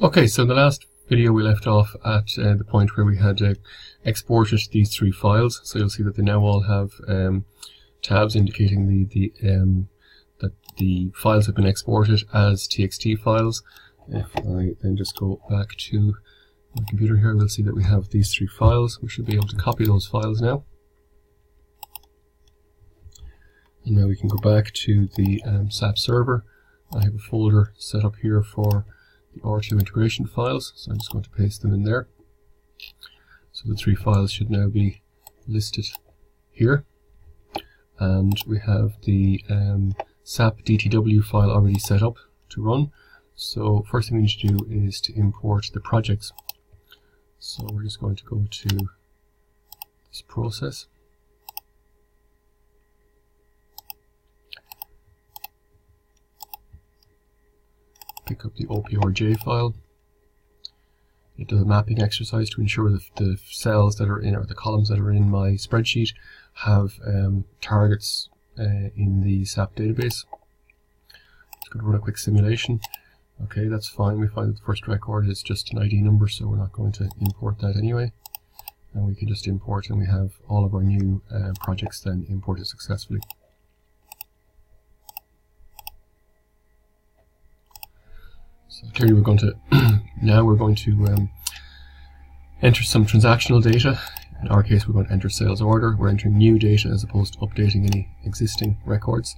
Okay, so in the last video we left off at the point where we had exported these three files. So you'll see that they now all have tabs indicating that the files have been exported as TXT files. If I then just go back to my computer here, we'll see that we have these three files. We should be able to copy those files now. And now we can go back to the SAP server. I have a folder set up here for the R2 integration files, so I'm just going to paste them in there. So the three files should now be listed here. And we have the SAP DTW file already set up to run. So first thing we need to do is to import the projects. So we're just going to go to this process. Pick up the OPRJ file. It does a mapping exercise to ensure that the cells that are in, or the columns that are in my spreadsheet, have targets in the SAP database. Just going to run a quick simulation. Okay, that's fine. We find that the first record is just an ID number, so we're not going to import that anyway. And we can just import, and we have all of our new projects then imported successfully. So clearly we're going to now we're going to enter some transactional data. In our case, we're going to enter sales order. We're entering new data as opposed to updating any existing records.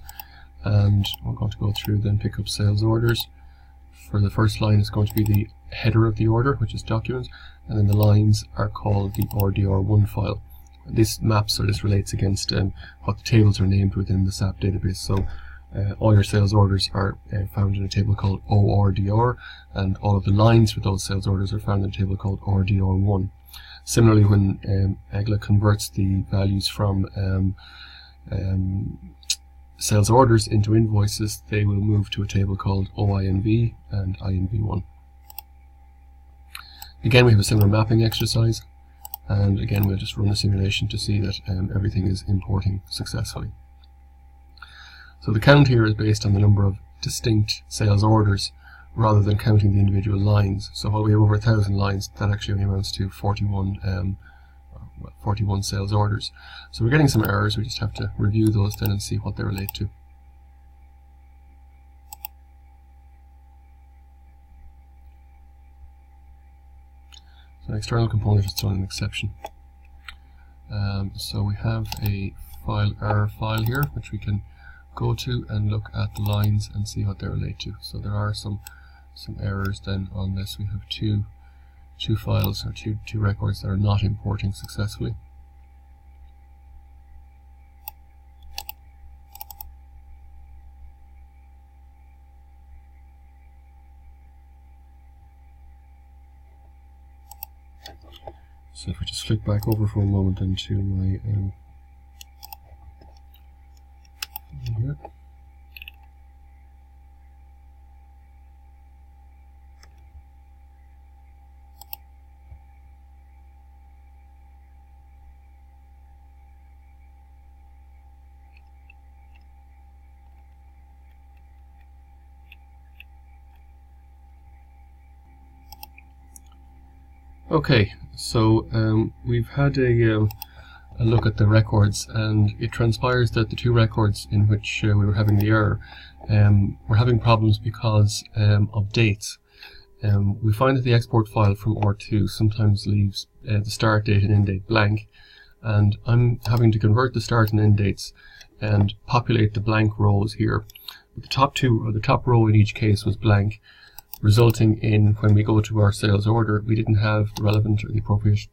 And we're going to go through then pick up sales orders. For the first line, it's going to be the header of the order, which is document, and then the lines are called the RDR1 file. This maps, or this relates against what the tables are named within the SAP database. So all your sales orders are found in a table called ORDR, and all of the lines for those sales orders are found in a table called RDR1. Similarly, when EGLA converts the values from sales orders into invoices, they will move to a table called OINV and INV1. Again, we have a similar mapping exercise, and again we'll just run a simulation to see that everything is importing successfully. So the count here is based on the number of distinct sales orders rather than counting the individual lines. So while we have over 1,000 lines, that actually only amounts to 41 sales orders. So we're getting some errors. We just have to review those then and see what they relate to. So an external component is thrown an exception. So we have a file error file here, which we can go to and look at the lines and see what they relate to. So there are some errors then on this. We have two files, or two records that are not importing successfully. So if we just flick back over for a moment into my here. Okay, so we've had a look at the records, and it transpires that the two records in which we were having the error were having problems because of dates. We find that the export file from R2 sometimes leaves the start date and end date blank, and I'm having to convert the start and end dates and populate the blank rows here. But the top two, or the top row in each case, was blank, resulting in, when we go to our sales order, we didn't have the relevant or the appropriate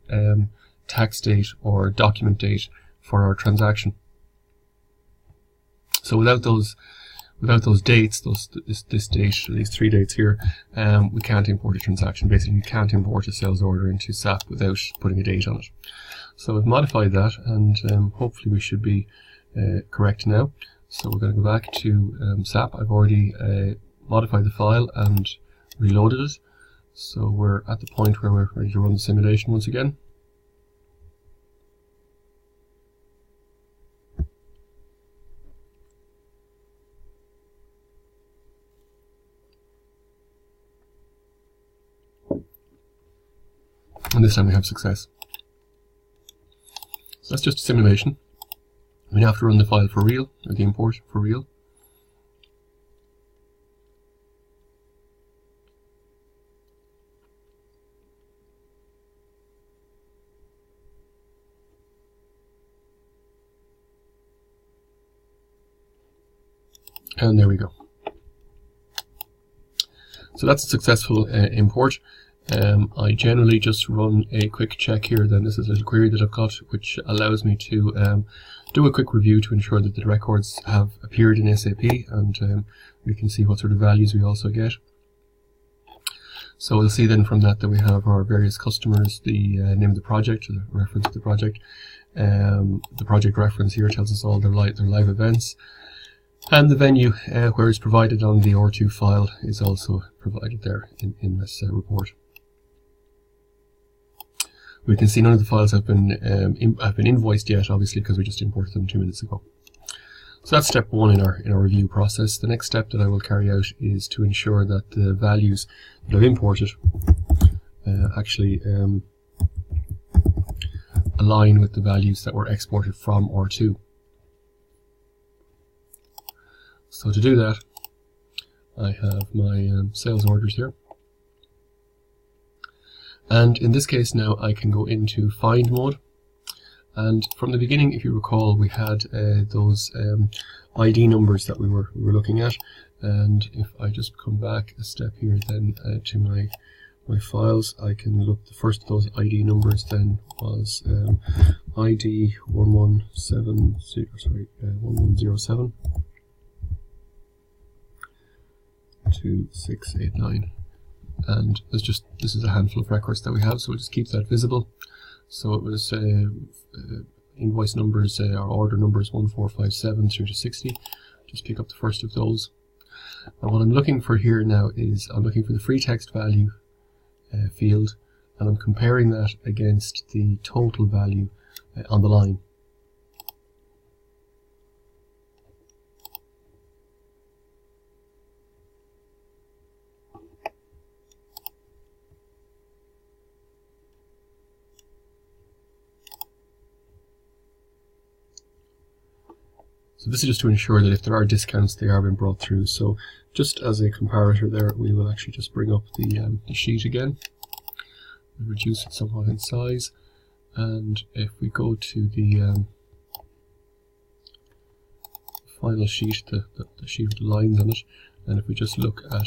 tax date or document date for our transaction. So without those dates, this date, these three dates here, we can't import a transaction. Basically, you can't import a sales order into SAP without putting a date on it. So I've modified that, and hopefully we should be correct now. So we're going to go back to SAP. I've already modified the file and reloaded it. So we're at the point where we're ready to run the simulation once again. And this time we have success. So that's just a simulation. We have to run the file for real, or the import for real. And there we go. So that's a successful import. I generally just run a quick check here. Then this is a little query that I've got, which allows me to do a quick review to ensure that the records have appeared in SAP, and we can see what sort of values we also get. So we'll see then from that we have our various customers, the name of the project, or the reference of the project. The project reference here tells us all their live events. And the venue, where it's provided on the R2 file, is also provided there in this report. We can see none of the files have been invoiced yet, obviously, because we just imported them 2 minutes ago. So that's step 1 in our review process. The next step that I will carry out is to ensure that the values that I've imported actually align with the values that were exported from R2. So to do that, I have my sales orders here. And in this case now I can go into find mode. And from the beginning, if you recall, we had those ID numbers that we were looking at. And if I just come back a step here then to my files, I can look. The first of those ID numbers then was ID 1107 2689, and this is a handful of records that we have, so we'll just keep that visible. So it was invoice numbers, or order numbers 1457 through to 60. Just pick up the first of those. And what I'm looking for here now is I'm looking for the free text value field, and I'm comparing that against the total value on the line. So this is just to ensure that if there are discounts, they are being brought through. So just as a comparator there, we will actually just bring up the sheet again, reduce it somewhat in size, and if we go to the final sheet, the sheet with the lines on it, and if we just look at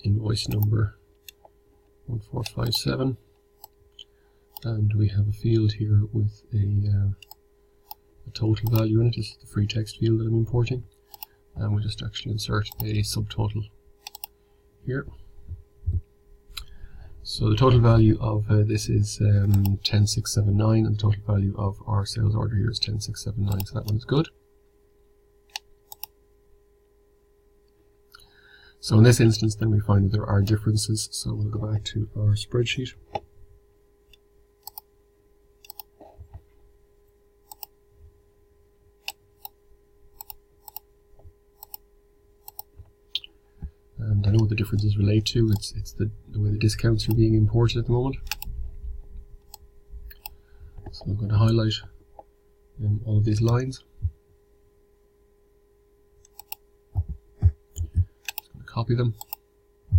invoice number 1457, and we have a field here with a total value in it. This is the free text field that I'm importing, and we'll just actually insert a subtotal here. So the total value of this is 10679, and the total value of our sales order here is 10679, so that one is good. So in this instance then we find that there are differences, so we'll go back to our spreadsheet. And I know what the differences relate to. It's the way the discounts are being imported at the moment. So I'm going to highlight all of these lines. Just going to copy them.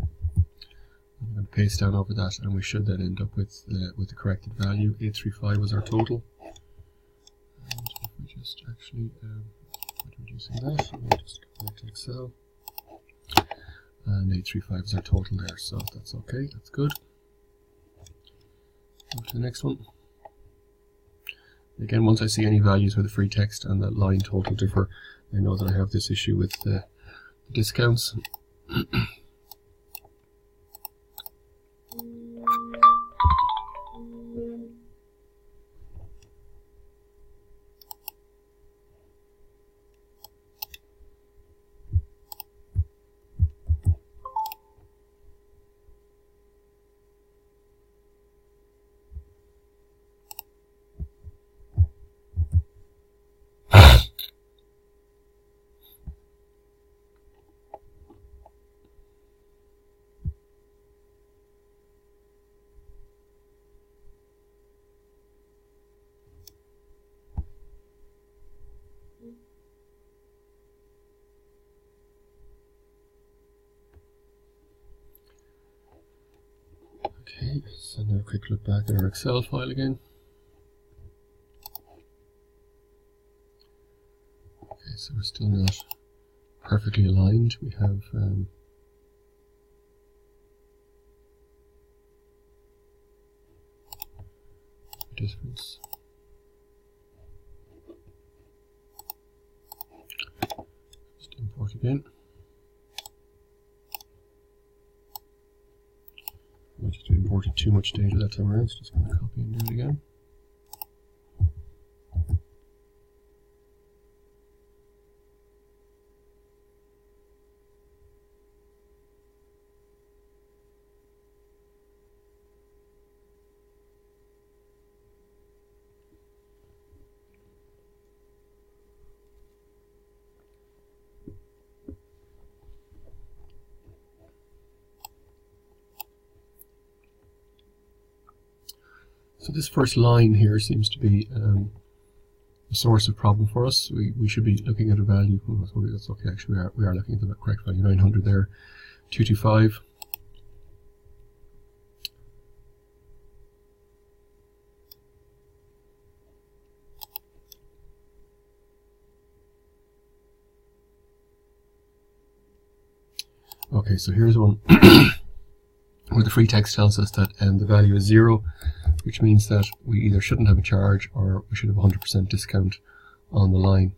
I'm going to paste down over that, and we should then end up with the corrected value. 835 was our total. And if we just actually reducing that, we'll just go back to Excel. And 835 is our total there, so that's okay, that's good. Go to the next one. Again, once I see any values where the free text and the line total differ, I know that I have this issue with the discounts. Okay, so now a quick look back at our Excel file again. Okay, so we're still not perfectly aligned. We have difference. Just import again. I just imported too much data that time around, so just going to copy and do it again. So this first line here seems to be a source of problem for us. We should be looking at a value. Oh, that's okay. Actually, we are looking at the correct value. 900 there, 225. Okay, so here's one where the free text tells us that the value is 0. Which means that we either shouldn't have a charge or we should have 100% discount on the line.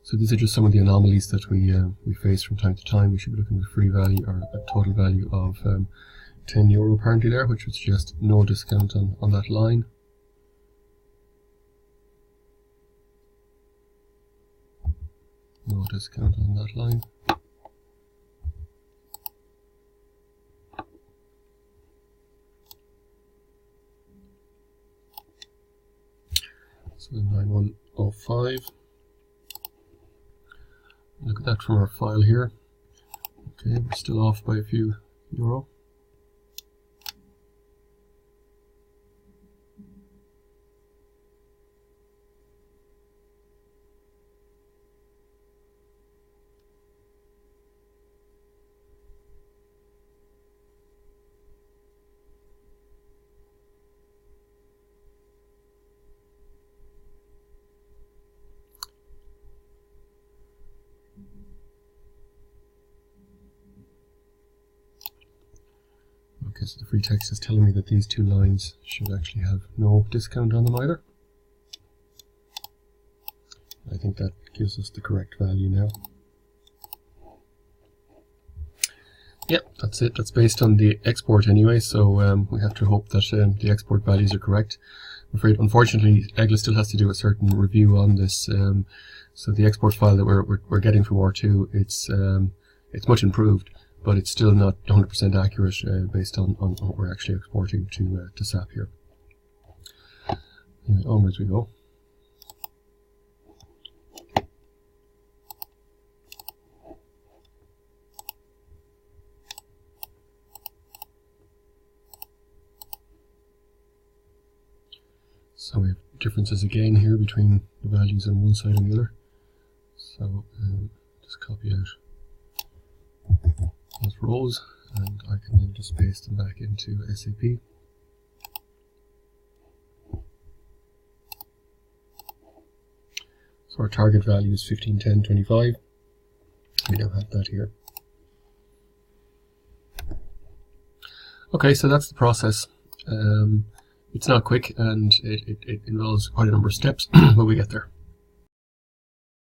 So these are just some of the anomalies that we face from time to time. We should be looking at a free value or a total value of €10 apparently there, which would suggest no discount on that line. No discount on that line. So 9105. Look at that from our file here. Okay, we're still off by a few euro. Okay, so the free text is telling me that these two lines should actually have no discount on them either. I think that gives us the correct value now. Yep, that's it. That's based on the export anyway, so we have to hope that the export values are correct. I'm afraid, unfortunately, EGLA still has to do a certain review on this. So the export file that we're getting from R2, it's much improved, but it's still not 100% accurate based on what we're actually exporting to SAP here. Anyway, onwards we go. So we have differences again here between the values on one side and the other. So just copy out those rows, and I can then just paste them back into SAP. So our target value is 1510.25. We now have that here. Okay, so that's the process. It's not quick and it involves quite a number of steps, but we get there.